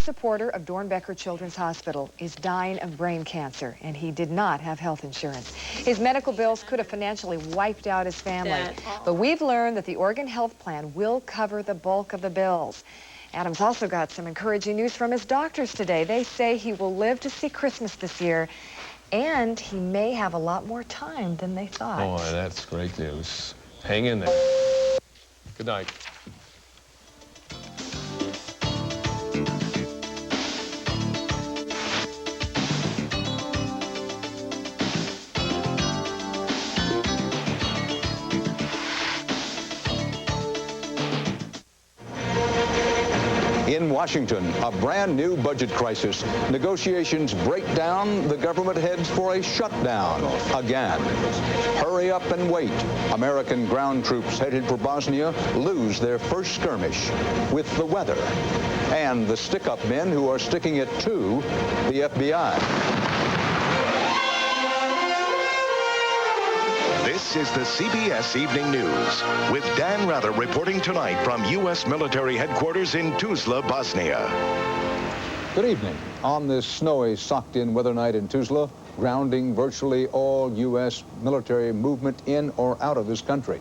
supporter of Dornbecker Children's Hospital is dying of brain cancer, and he did not have health insurance. His medical bills could have financially wiped out his family. But we've learned that the Oregon Health Plan will cover the bulk of the bills. Adam's also got some encouraging news from his doctors today. They say he will live to see Christmas this year, and he may have a lot more time than they thought. Boy, that's great news. Hang in there. Good night. In Washington, a brand new budget crisis. Negotiations break down. The government heads for a shutdown again. Hurry up and wait. American ground troops headed for Bosnia lose their first skirmish with the weather and the stick-up men who are sticking it to the FBI. This is the CBS Evening News with Dan Rather reporting tonight from U.S. military headquarters in Tuzla, Bosnia. Good evening. On this snowy, socked-in weather night in Tuzla, grounding virtually all U.S. military movement in or out of this country.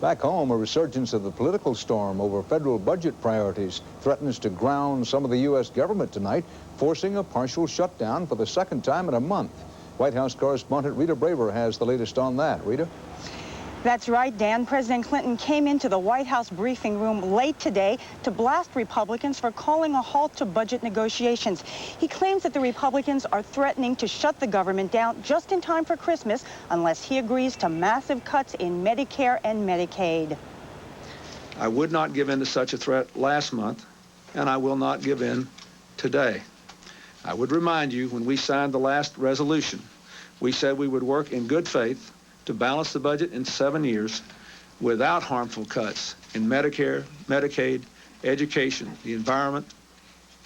Back home, a resurgence of the political storm over federal budget priorities threatens to ground some of the U.S. government tonight, forcing a partial shutdown for the second time in a month. White House correspondent Rita Braver has the latest on that. Rita? That's right, Dan. President Clinton came into the White House briefing room late today to blast Republicans for calling a halt to budget negotiations. He claims that the Republicans are threatening to shut the government down just in time for Christmas unless he agrees to massive cuts in Medicare and Medicaid. I would not give in to such a threat last month, and I will not give in today. I would remind you, when we signed the last resolution, we said we would work in good faith to balance the budget in 7 years without harmful cuts in Medicare, Medicaid, education, the environment,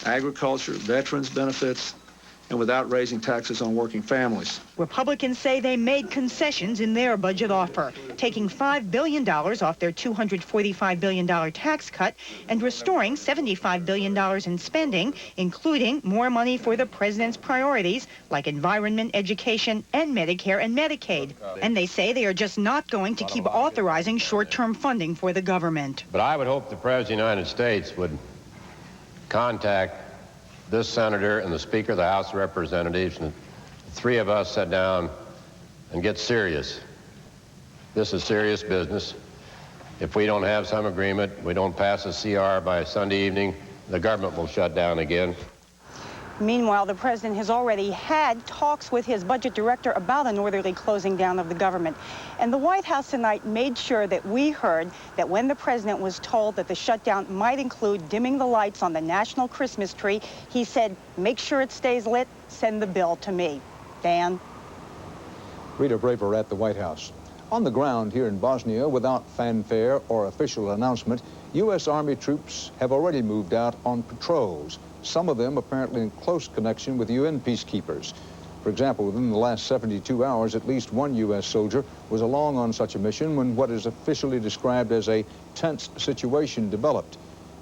agriculture, veterans benefits, and without raising taxes on working families. Republicans say they made concessions in their budget offer, taking $5 billion off their $245 billion tax cut and restoring $75 billion in spending, including more money for the president's priorities like environment, education, and Medicare and Medicaid. And they say they are just not going to keep authorizing short-term funding for the government. But I would hope the President of the United States would contact this senator and the Speaker of the House of Representatives, and the three of us sit down and get serious. This is serious business. If we don't have some agreement, we don't pass a CR by Sunday evening, the government will shut down again. Meanwhile, the president has already had talks with his budget director about an orderly closing down of the government. And the White House tonight made sure that we heard that when the president was told that the shutdown might include dimming the lights on the national Christmas tree, he said, make sure it stays lit, send the bill to me. Dan? Rita Braver at the White House. On the ground here in Bosnia, without fanfare or official announcement, U.S. Army troops have already moved out on patrols, some of them apparently in close connection with UN peacekeepers. For example, within the last 72 hours, at least one U.S. soldier was along on such a mission when what is officially described as a tense situation developed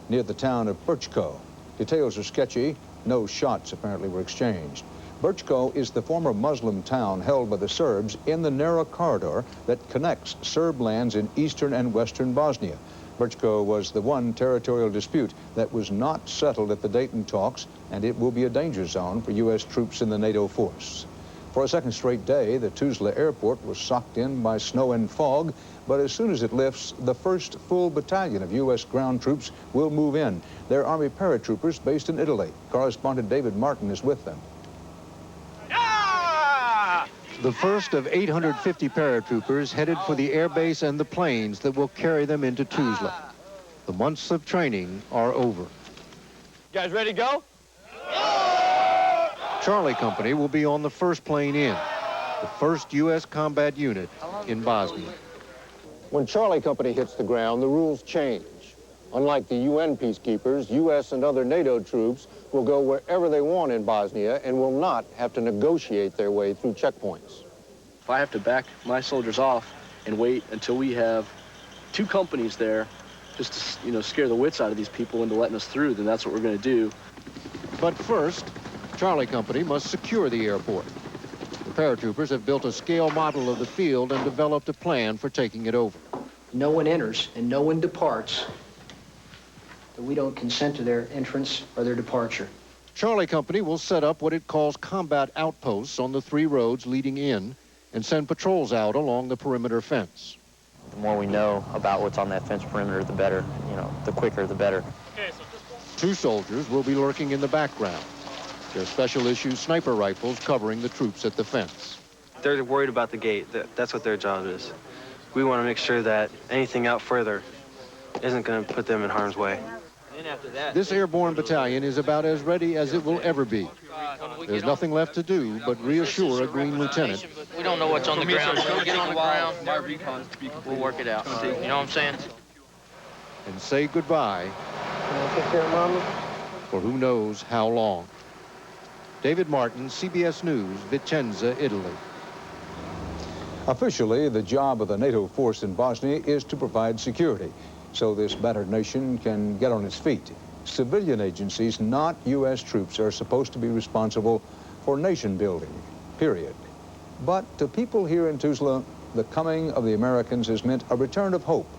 near the town of Brčko. Details are sketchy. No shots apparently were exchanged. Brčko is the former Muslim town held by the Serbs in the narrow corridor that connects Serb lands in eastern and western Bosnia. Brčko was the one territorial dispute that was not settled at the Dayton talks, and it will be a danger zone for U.S. troops in the NATO force. For a second straight day, the Tuzla airport was socked in by snow and fog, but as soon as it lifts, the first full battalion of U.S. ground troops will move in. They're Army paratroopers based in Italy. Correspondent David Martin is with them. The first of 850 paratroopers headed for the airbase and the planes that will carry them into Tuzla. The months of training are over. You guys ready to go? Charlie Company will be on the first plane in, the first U.S. combat unit in Bosnia. When Charlie Company hits the ground, the rules change. Unlike the UN peacekeepers, U.S. and other NATO troops will go wherever they want in Bosnia and will not have to negotiate their way through checkpoints. If I have to back my soldiers off and wait until we have 2 companies there just to, scare the wits out of these people into letting us through, then that's what we're going to do. But first, Charlie Company must secure the airport. The paratroopers have built a scale model of the field and developed a plan for taking it over. No one enters and no one departs that we don't consent to their entrance or their departure. Charlie Company will set up what it calls combat outposts on the 3 roads leading in and send patrols out along the perimeter fence. The more we know about what's on that fence perimeter, the better. You know, the quicker, the better. 2 soldiers will be lurking in the background, their special issue sniper rifles covering the troops at the fence. They're worried about the gate. That's what their job is. We want to make sure that anything out further isn't going to put them in harm's way. This airborne battalion is about as ready as it will ever be. There's nothing left to do but reassure a green lieutenant. We don't know what's on the ground. When we get on the ground, we'll work it out. You know what I'm saying? And say goodbye for who knows how long. David Martin, CBS News, Vicenza, Italy. Officially, the job of the NATO force in Bosnia is to provide security, so this battered nation can get on its feet. Civilian agencies, not U.S. troops, are supposed to be responsible for nation building, period. But to people here in Tuzla, the coming of the Americans has meant a return of hope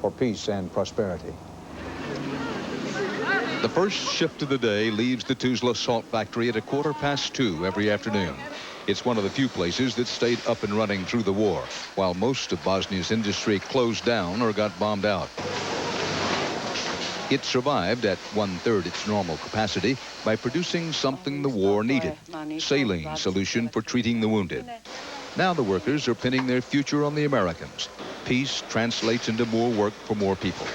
for peace and prosperity. The first shift of the day leaves the Tuzla salt factory at 2:15 every afternoon. It's one of the few places that stayed up and running through the war, while most of Bosnia's industry closed down or got bombed out. It survived at 1/3 its normal capacity by producing something the war needed, saline solution for treating the wounded. Now the workers are pinning their future on the Americans. Peace translates into more work for more people.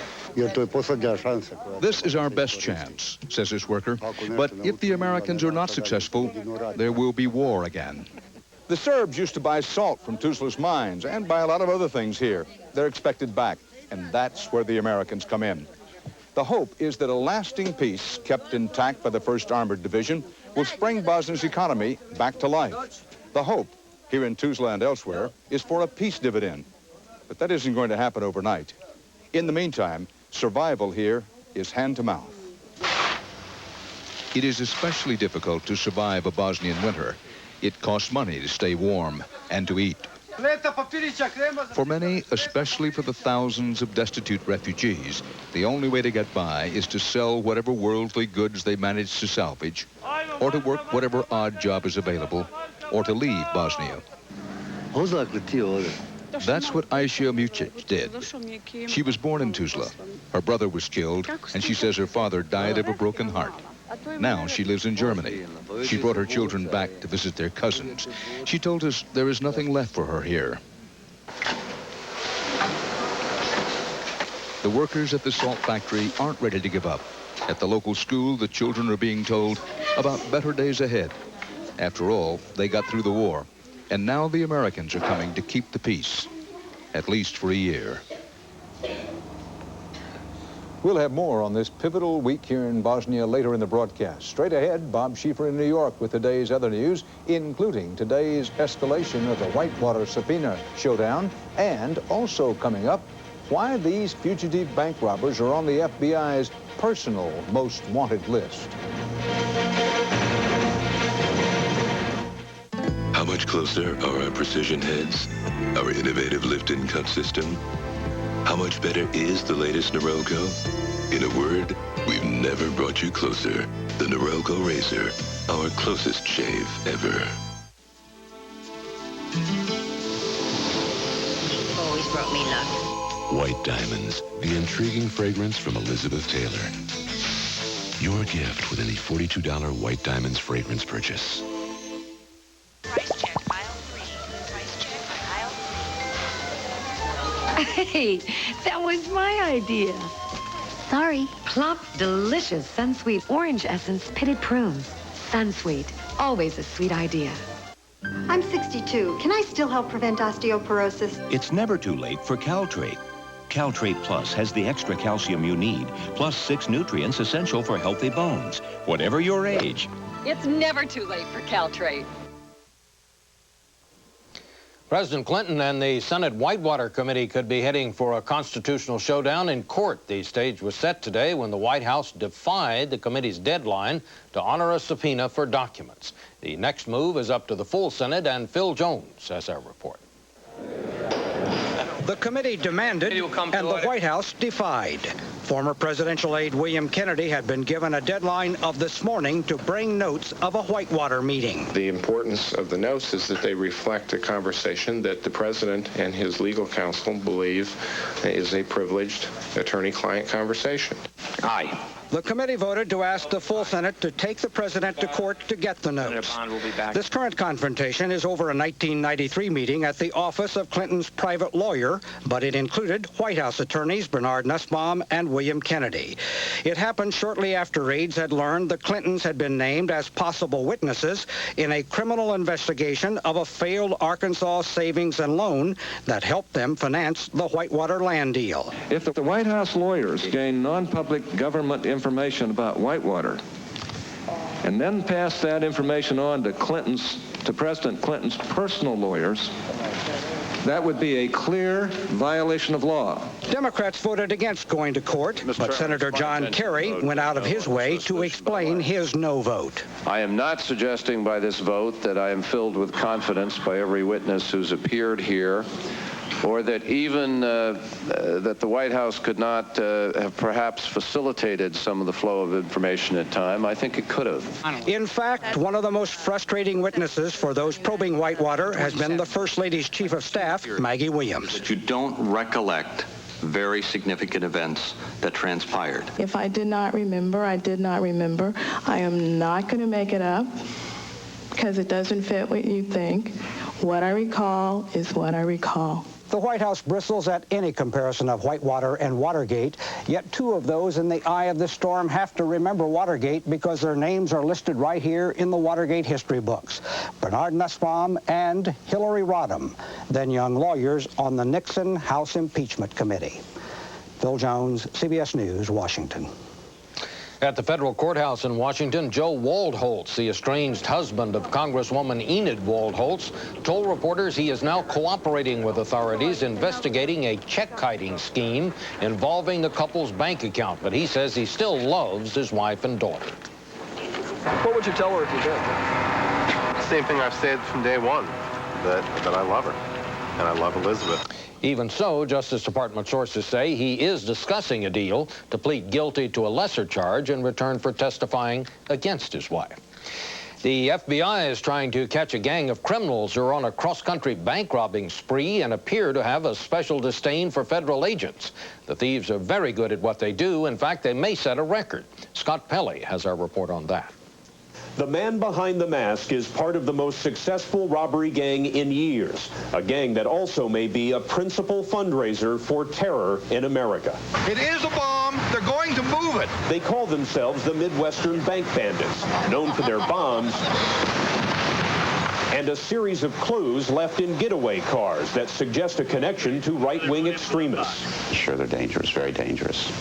This is our best chance, says this worker. But if the Americans are not successful, there will be war again. The Serbs used to buy salt from Tuzla's mines and buy a lot of other things here. They're expected back, and that's where the Americans come in. The hope is that a lasting peace, kept intact by the 1st Armored Division, will spring Bosnia's economy back to life. The hope, here in Tuzla and elsewhere, is for a peace dividend. But that isn't going to happen overnight. In the meantime, survival here is hand to mouth. It is especially difficult to survive a Bosnian winter. It costs money to stay warm and to eat. For many, especially for the thousands of destitute refugees, the only way to get by is to sell whatever worldly goods they manage to salvage, or to work whatever odd job is available, or to leave Bosnia. That's what Aisha Mucic did. She was born in Tuzla. Her brother was killed, and she says her father died of a broken heart. Now she lives in Germany. She brought her children back to visit their cousins. She told us there is nothing left for her here. The workers at the salt factory aren't ready to give up. At the local school, the children are being told about better days ahead. After all, they got through the war. And now the Americans are coming to keep the peace, at least for a year. We'll have more on this pivotal week here in Bosnia later in the broadcast. Straight ahead, Bob Schieffer in New York with today's other news, including today's escalation of the Whitewater subpoena showdown, and also coming up, why these fugitive bank robbers are on the FBI's personal most wanted list. How much closer are our precision heads? Our innovative lift and cut system? How much better is the latest Norelco? In a word, we've never brought you closer. The Norelco Razor, our closest shave ever. Always brought me luck. White Diamonds, the intriguing fragrance from Elizabeth Taylor. Your gift with any $42 White Diamonds fragrance purchase. Hey, that was my idea. Sorry. Plump, delicious Sunsweet orange essence pitted prunes. Sunsweet, always a sweet idea. I'm 62. Can I still help prevent osteoporosis? It's never too late for Caltrate. Caltrate Plus has the extra calcium you need, plus 6 nutrients essential for healthy bones, whatever your age. It's never too late for Caltrate. President Clinton and the Senate Whitewater Committee could be heading for a constitutional showdown in court. The stage was set today when the White House defied the committee's deadline to honor a subpoena for documents. The next move is up to the full Senate, and Phil Jones has our report. The committee demanded, and the White House defied. Former presidential aide William Kennedy had been given a deadline of this morning to bring notes of a Whitewater meeting. The importance of the notes is that they reflect a conversation that the president and his legal counsel believe is a privileged attorney-client conversation. Aye. The committee voted to ask the full Senate to take the president to court to get the notes. This current confrontation is over a 1993 meeting at the office of Clinton's private lawyer, but it included White House attorneys Bernard Nussbaum and William Kennedy. It happened shortly after aides had learned the Clintons had been named as possible witnesses in a criminal investigation of a failed Arkansas savings and loan that helped them finance the Whitewater land deal. If the White House lawyers gain non-public government information about Whitewater and then pass that information on to President Clinton's personal lawyers, that would be a clear violation of law. Democrats voted against going to court, but Senator John Kerry went out of his way to explain his no vote. I am not suggesting by this vote that I am filled with confidence by every witness who's appeared here, or that even that the White House could not have perhaps facilitated some of the flow of information at time. I think it could have. In fact, one of the most frustrating witnesses for those probing Whitewater has been the First Lady's Chief of Staff, Maggie Williams. That you don't recollect very significant events that transpired. If I did not remember, I did not remember. I am not going to make it up because it doesn't fit what you think. What I recall is what I recall. The White House bristles at any comparison of Whitewater and Watergate, yet two of those in the eye of the storm have to remember Watergate because their names are listed right here in the Watergate history books. Bernard Nussbaum and Hillary Rodham, then young lawyers on the Nixon House Impeachment Committee. Phil Jones, CBS News, Washington. At the federal courthouse in Washington, Joe Waldholtz, the estranged husband of Congresswoman Enid Waldholtz, told reporters he is now cooperating with authorities investigating a check-kiting scheme involving the couple's bank account. But he says he still loves his wife and daughter. What would you tell her if you did? Same thing I've said from day one, that I love her, and I love Elizabeth. Even so, Justice Department sources say he is discussing a deal to plead guilty to a lesser charge in return for testifying against his wife. The FBI is trying to catch a gang of criminals who are on a cross-country bank robbing spree and appear to have a special disdain for federal agents. The thieves are very good at what they do. In fact, they may set a record. Scott Pelley has our report on that. The man behind the mask is part of the most successful robbery gang in years, a gang that also may be a principal fundraiser for terror in America. It is a bomb. They're going to move it. They call themselves the Midwestern Bank Bandits, known for their bombs and a series of clues left in getaway cars that suggest a connection to right-wing extremists. Sure, they're dangerous, very dangerous.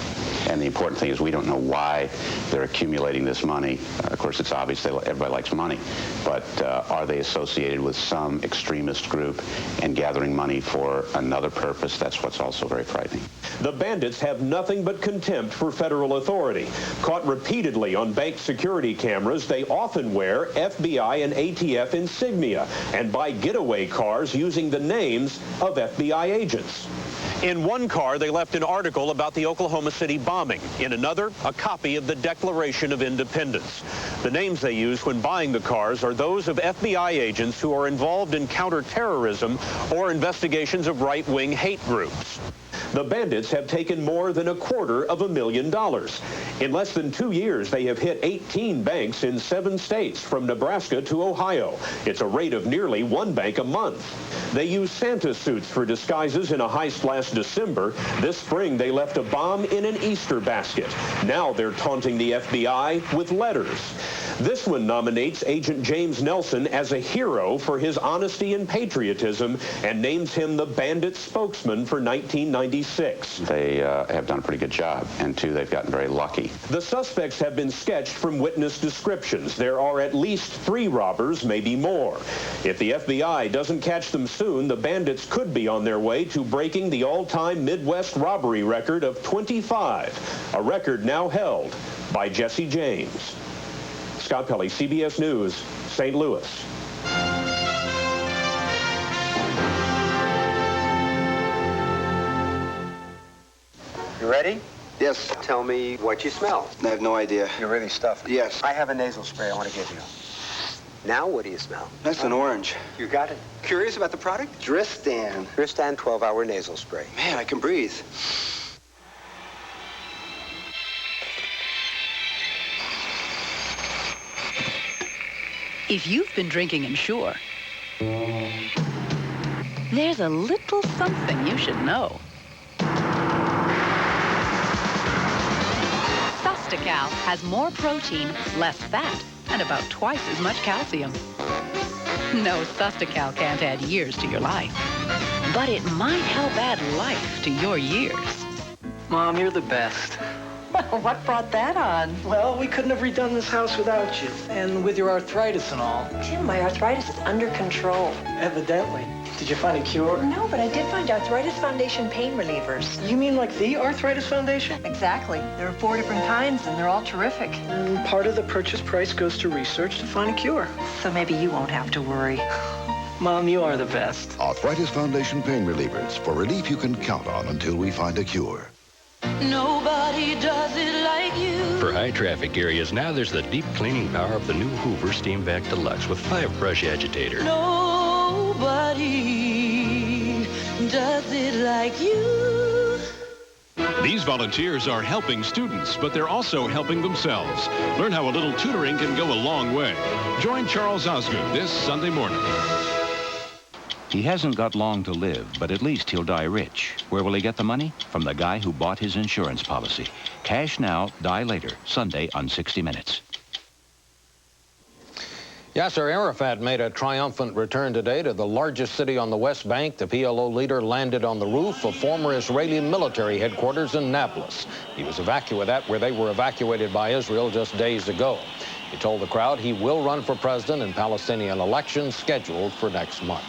And the important thing is we don't know why they're accumulating this money. Of course, it's obvious everybody likes money, but are they associated with some extremist group and gathering money for another purpose? That's what's also very frightening. The bandits have nothing but contempt for federal authority. Caught repeatedly on bank security cameras, they often wear FBI and ATF insignia and buy getaway cars using the names of FBI agents. In one car, they left an article about the Oklahoma City bombing. In another, a copy of the Declaration of Independence. The names they use when buying the cars are those of FBI agents who are involved in counterterrorism or investigations of right-wing hate groups. The bandits have taken more than $250,000. In less than 2 years, they have hit 18 banks in 7 states, from Nebraska to Ohio. It's a rate of nearly 1 bank a month. They used Santa suits for disguises in a heist last December. This spring, they left a bomb in an Easter basket. Now they're taunting the FBI with letters. This one nominates Agent James Nelson as a hero for his honesty and patriotism and names him the bandit spokesman for 1996. 26. They have done a pretty good job. And two, they've gotten very lucky. The suspects have been sketched from witness descriptions. There are at least 3 robbers, maybe more. If the FBI doesn't catch them soon, the bandits could be on their way to breaking the all-time Midwest robbery record of 25, a record now held by Jesse James. Scott Pelley, CBS News, St. Louis. You ready? Yes. Tell me what you smell. I have no idea. You're really stuffed. Yes. I have a nasal spray I want to give you. Now what do you smell? That's an orange. You got it. Curious about the product? Dristan. Dristan 12-hour nasal spray. Man, I can breathe. If you've been drinking Ensure, there's a little something you should know. Sustacal has more protein, less fat, and about twice as much calcium. No, Sustacal can't add years to your life, but it might help add life to your years. Mom, you're the best. What brought that on? Well, we couldn't have redone this house without you. And with your arthritis and all. Jim, my arthritis is under control. Evidently. Did you find a cure? No, but I did find Arthritis Foundation pain relievers. You mean like the Arthritis Foundation? Exactly. There are 4 different kinds, and they're all terrific. And part of the purchase price goes to research to find a cure. So maybe you won't have to worry. Mom, you are the best. Arthritis Foundation pain relievers for relief you can count on until we find a cure. Nobody does it like you. For high traffic areas, now there's the deep cleaning power of the new Hoover Steam Vac Deluxe with 5-brush agitator. Nobody does it like you. These volunteers are helping students, but they're also helping themselves. Learn how a little tutoring can go a long way. Join Charles Osgood this Sunday morning. He hasn't got long to live, but at least he'll die rich. Where will he get the money? From the guy who bought his insurance policy. Cash now, die later. Sunday on 60 Minutes. Yasser Arafat made a triumphant return today to the largest city on the West Bank. The PLO leader landed on the roof of former Israeli military headquarters in Nablus. He was evacuated where they were evacuated by Israel just days ago. He told the crowd he will run for president in Palestinian elections scheduled for next month.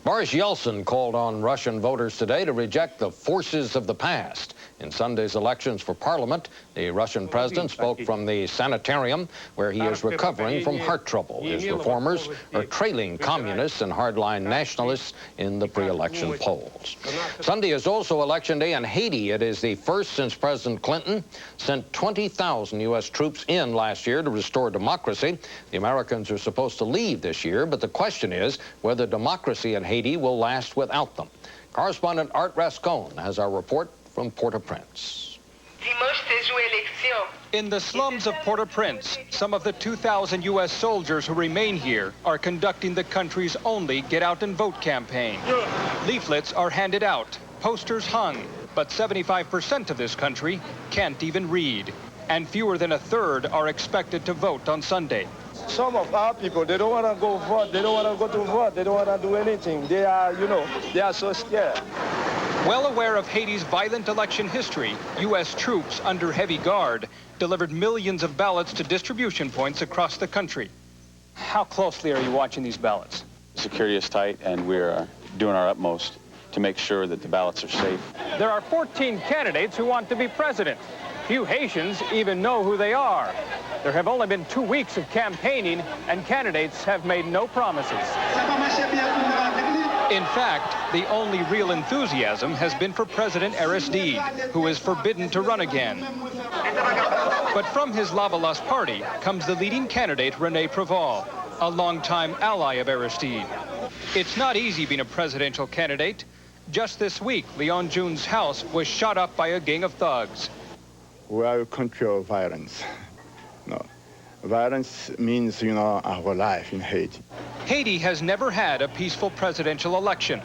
Boris Yeltsin called on Russian voters today to reject the forces of the past. In Sunday's elections for parliament, the Russian president spoke from the sanitarium where he is recovering from heart trouble. His reformers are trailing communists and hardline nationalists in the pre-election polls. Sunday is also election day in Haiti. It is the first since President Clinton sent 20,000 U.S. troops in last year to restore democracy. The Americans are supposed to leave this year, but the question is whether democracy in Haiti will last without them. Correspondent Art Rascon has our report from Port-au-Prince. In the slums of Port-au-Prince, some of the 2,000 U.S. soldiers who remain here are conducting the country's only get-out-and-vote campaign. Leaflets are handed out, posters hung, but 75% of this country can't even read, and fewer than a third are expected to vote on Sunday. Some of our people, they don't want to go vote. They don't want to go to vote. They don't want to do anything. They are, they are so scared. Well aware of Haiti's violent election history, U.S. troops under heavy guard delivered millions of ballots to distribution points across the country. How closely are you watching these ballots? Security is tight, and we're doing our utmost to make sure that the ballots are safe. There are 14 candidates who want to be president. Few Haitians even know who they are. There have only been 2 weeks of campaigning, and candidates have made no promises. In fact, the only real enthusiasm has been for President Aristide, who is forbidden to run again. But from his Lavalas party comes the leading candidate, René Préval, a longtime ally of Aristide. It's not easy being a presidential candidate. Just this week, Leon June's house was shot up by a gang of thugs. We are a country of violence. No. Violence means, our life in Haiti. Haiti has never had a peaceful presidential election.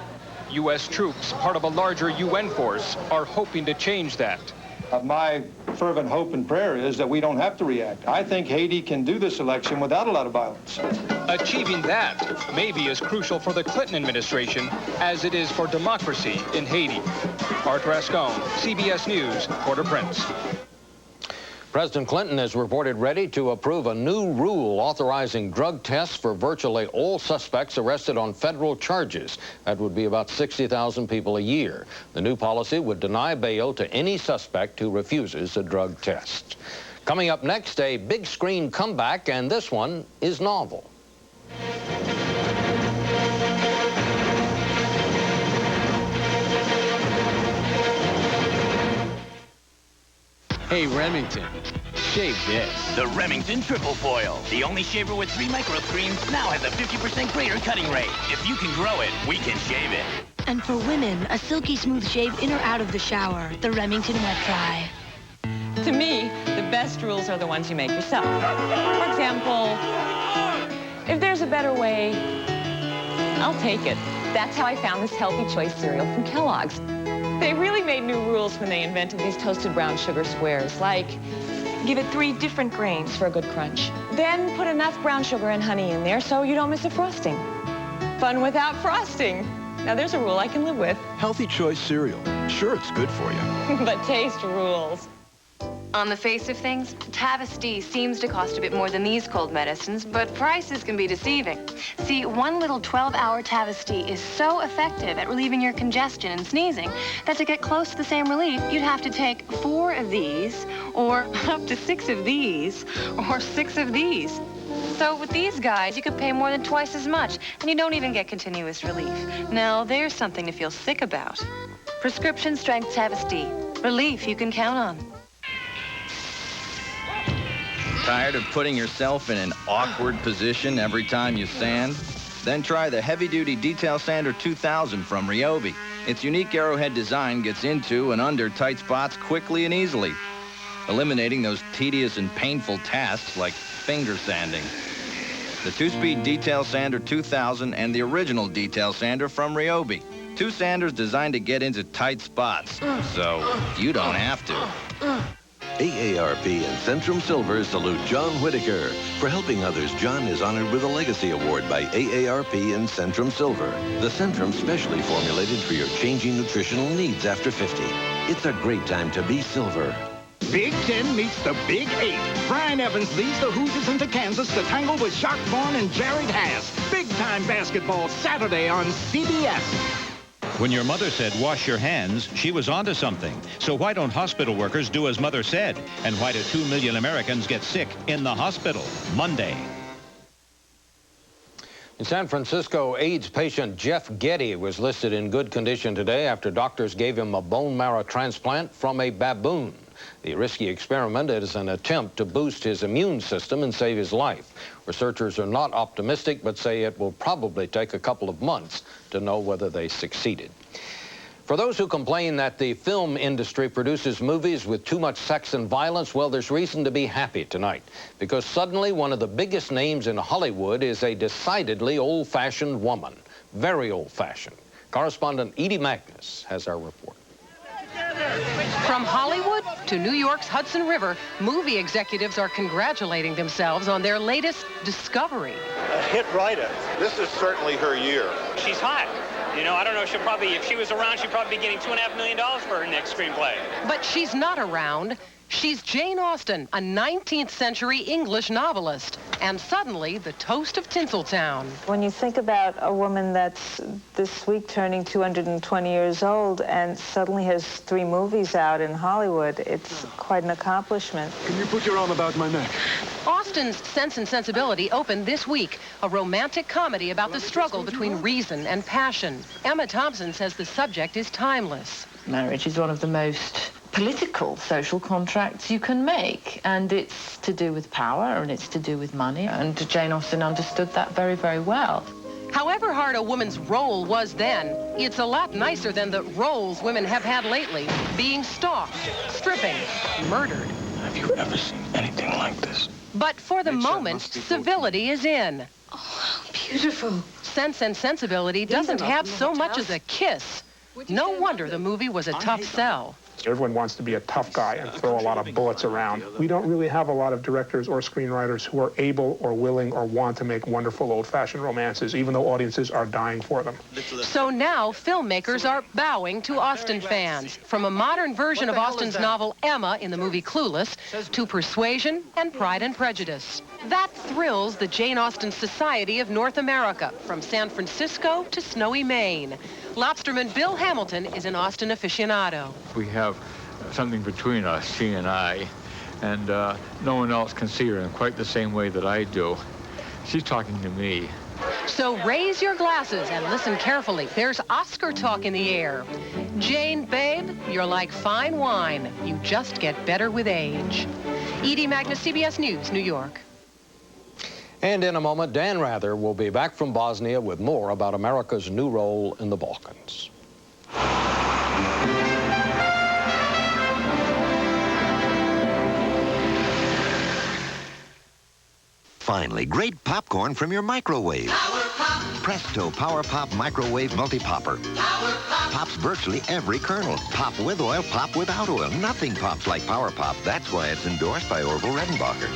U.S. troops, part of a larger UN force, are hoping to change that. My fervent hope and prayer is that we don't have to react. I think Haiti can do this election without a lot of violence. Achieving that may be as crucial for the Clinton administration as it is for democracy in Haiti. Art Rascon, CBS News, Port-au-Prince. President Clinton is reported ready to approve a new rule authorizing drug tests for virtually all suspects arrested on federal charges. That would be about 60,000 people a year. The new policy would deny bail to any suspect who refuses a drug test. Coming up next, a big screen comeback, and this one is novel. Hey, Remington, shave this. The Remington Triple Foil. The only shaver with 3 micro screens now has a 50% greater cutting rate. If you can grow it, we can shave it. And for women, a silky smooth shave in or out of the shower. The Remington Wet Dry. To me, the best rules are the ones you make yourself. For example, if there's a better way, I'll take it. That's how I found this Healthy Choice cereal from Kellogg's. They really made new rules when they invented these toasted brown sugar squares, like give it 3 different grains for a good crunch. Then put enough brown sugar and honey in there so you don't miss a frosting. Fun without frosting. Now there's a rule I can live with. Healthy Choice cereal. Sure, it's good for you. But taste rules. On the face of things, Tavist seems to cost a bit more than these cold medicines, but prices can be deceiving. See, one little 12-hour Tavist is so effective at relieving your congestion and sneezing that to get close to the same relief, you'd have to take 4 of these, or up to 6 of these, or 6 of these. So with these guys, you could pay more than twice as much, and you don't even get continuous relief. Now, there's something to feel sick about. Prescription strength Tavist. Relief you can count on. Tired of putting yourself in an awkward position every time you sand? Then try the heavy-duty Detail Sander 2000 from Ryobi. Its unique arrowhead design gets into and under tight spots quickly and easily, eliminating those tedious and painful tasks like finger sanding. The 2-speed Detail Sander 2000 and the original Detail Sander from Ryobi. 2 sanders designed to get into tight spots, so you don't have to. AARP and Centrum Silver salute John Whitaker. For helping others, John is honored with a Legacy Award by AARP and Centrum Silver. The Centrum specially formulated for your changing nutritional needs after 50. It's a great time to be silver. Big 10 meets the Big 8. Brian Evans leads the Hoosiers into Kansas to tangle with Shark Vaughn and Jared Haas. Big-time basketball Saturday on CBS. When your mother said wash your hands, she was onto something. So why don't hospital workers do as mother said? And why do 2 million Americans get sick in the hospital? Monday. In San Francisco, AIDS patient Jeff Getty was listed in good condition today after doctors gave him a bone marrow transplant from a baboon. The risky experiment is an attempt to boost his immune system and save his life. Researchers are not optimistic, but say it will probably take a couple of months to know whether they succeeded. For those who complain that the film industry produces movies with too much sex and violence, well, there's reason to be happy tonight, because suddenly one of the biggest names in Hollywood is a decidedly old-fashioned woman. Very old-fashioned. Correspondent Edie Magnus has our report. From Hollywood to New York's Hudson River, movie executives are congratulating themselves on their latest discovery. A hit writer. This is certainly her year. She's hot. You know, I don't know, she'll probably, if she was around, she'd probably be getting $2.5 million for her next screenplay. But she's not around. She's Jane Austen, a 19th century English novelist, and suddenly the toast of Tinseltown. When you think about a woman that's this week turning 220 years old and suddenly has 3 movies out in Hollywood, it's quite an accomplishment. Can you put your arm about my neck? Austen's Sense and Sensibility opened this week, a romantic comedy about the struggle between reason and passion. Emma Thompson says the subject is timeless. Marriage is one of the most political social contracts you can make, and it's to do with power and it's to do with money, and Jane Austen understood that very, very well. However hard a woman's role was then, it's a lot nicer than the roles women have had lately. Being stalked, stripping, murdered. Have you ever seen anything like this? But for the moment, civility is in. Oh, how beautiful. Sense and Sensibility doesn't have so much as a kiss. No wonder the movie was a tough sell. Everyone wants to be a tough guy and throw a lot of bullets around. We don't really have a lot of directors or screenwriters who are able or willing or want to make wonderful old-fashioned romances, even though audiences are dying for them. So now filmmakers are bowing to Austen fans. From a modern version of Austen's novel Emma in the movie Clueless to Persuasion and Pride and Prejudice. That thrills the Jane Austen Society of North America, from San Francisco to snowy Maine. Lobsterman Bill Hamilton is an Austen aficionado. We have something between us, she and I, and no one else can see her in quite the same way that I do. She's talking to me. So raise your glasses and listen carefully. There's Oscar talk in the air. Jane, babe, you're like fine wine. You just get better with age. Edie Magnus, CBS News, New York. And in a moment, Dan Rather will be back from Bosnia with more about America's new role in the Balkans. Finally, great popcorn from your microwave. Presto Power Pop Microwave Multi-Popper. Pops virtually every kernel. Pop with oil, pop without oil. Nothing pops like Power Pop. That's why it's endorsed by Orville Redenbacher.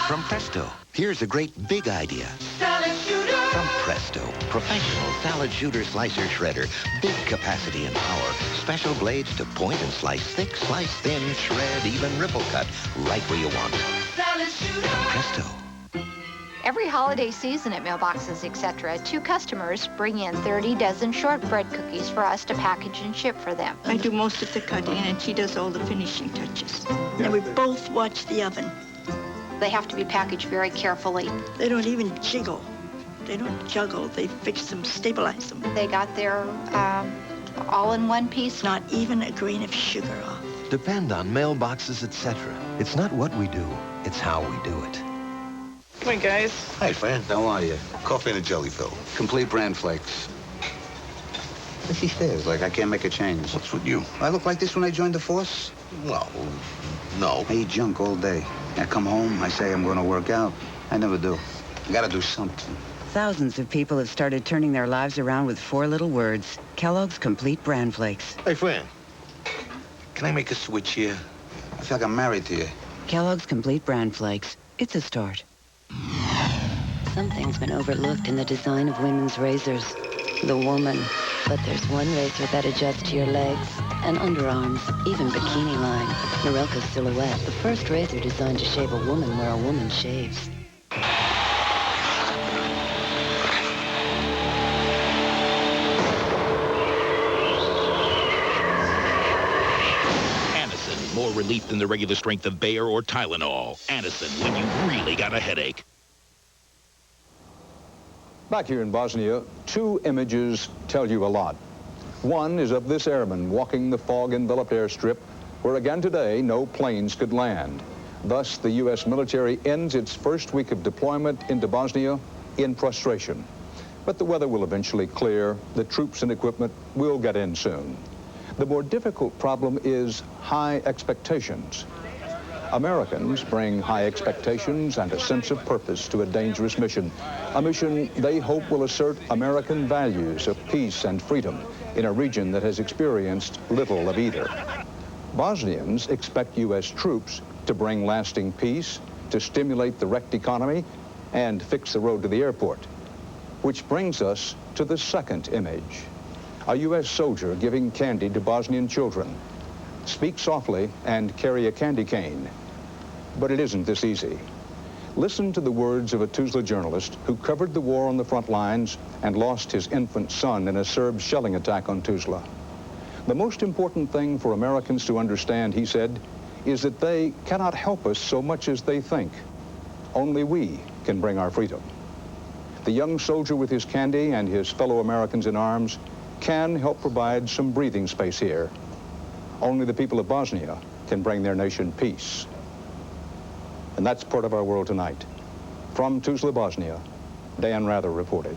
From Presto, here's a great big idea. Salad shooter. From Presto, professional salad shooter slicer shredder. Big capacity and power. Special blades to point and slice thick, slice thin, shred, even ripple cut. Right where you want it. Salad shooter. From Presto. Every holiday season at Mailboxes, etc., 2 customers bring in 30 dozen shortbread cookies for us to package and ship for them. I do most of the cutting, and she does all the finishing touches. And we both watch the oven. They have to be packaged very carefully. They don't even jiggle. They don't juggle. They fix them, stabilize them. They got their all in one piece. Not even a grain of sugar off. Depend on Mailboxes, etc. It's not what we do, it's how we do it. Come on, guys. Hi, Fran. How are you? Coffee and a jelly fill. Complete bran flakes. She stares like I can't make a change. What's with you? I look like this when I joined the force? Well, no. I eat junk all day. I come home, I say I'm going to work out. I never do. I got to do something. Thousands of people have started turning their lives around with 4 little words. Kellogg's Complete Bran Flakes. Hey, Fran. Can I make a switch here? I feel like I'm married to you. Kellogg's Complete Bran Flakes. It's a start. Something's been overlooked in the design of women's razors. The woman. But there's one razor that adjusts to your legs and underarms, even bikini line. Norelco's Silhouette, the first razor designed to shave a woman where a woman shaves. Anacin, more relief than the regular strength of Bayer or Tylenol. Anacin, when you really got a headache. Back here in Bosnia, 2 images tell you a lot. One is of this airman walking the fog-enveloped airstrip where again today no planes could land. Thus, the U.S. military ends its first week of deployment into Bosnia in frustration. But the weather will eventually clear. The troops and equipment will get in soon. The more difficult problem is high expectations. Americans bring high expectations and a sense of purpose to a dangerous mission. A mission they hope will assert American values of peace and freedom in a region that has experienced little of either. Bosnians expect U.S. troops to bring lasting peace, to stimulate the wrecked economy, and fix the road to the airport. Which brings us to the second image. A U.S. soldier giving candy to Bosnian children. Speak softly and carry a candy cane. But it isn't this easy. Listen to the words of a Tuzla journalist who covered the war on the front lines and lost his infant son in a Serb shelling attack on Tuzla. The most important thing for Americans to understand, he said, is that they cannot help us so much as they think. Only we can bring our freedom. The young soldier with his candy and his fellow Americans in arms can help provide some breathing space here. Only the people of Bosnia can bring their nation peace. And that's part of our world tonight. From Tuzla, Bosnia, Dan Rather reported.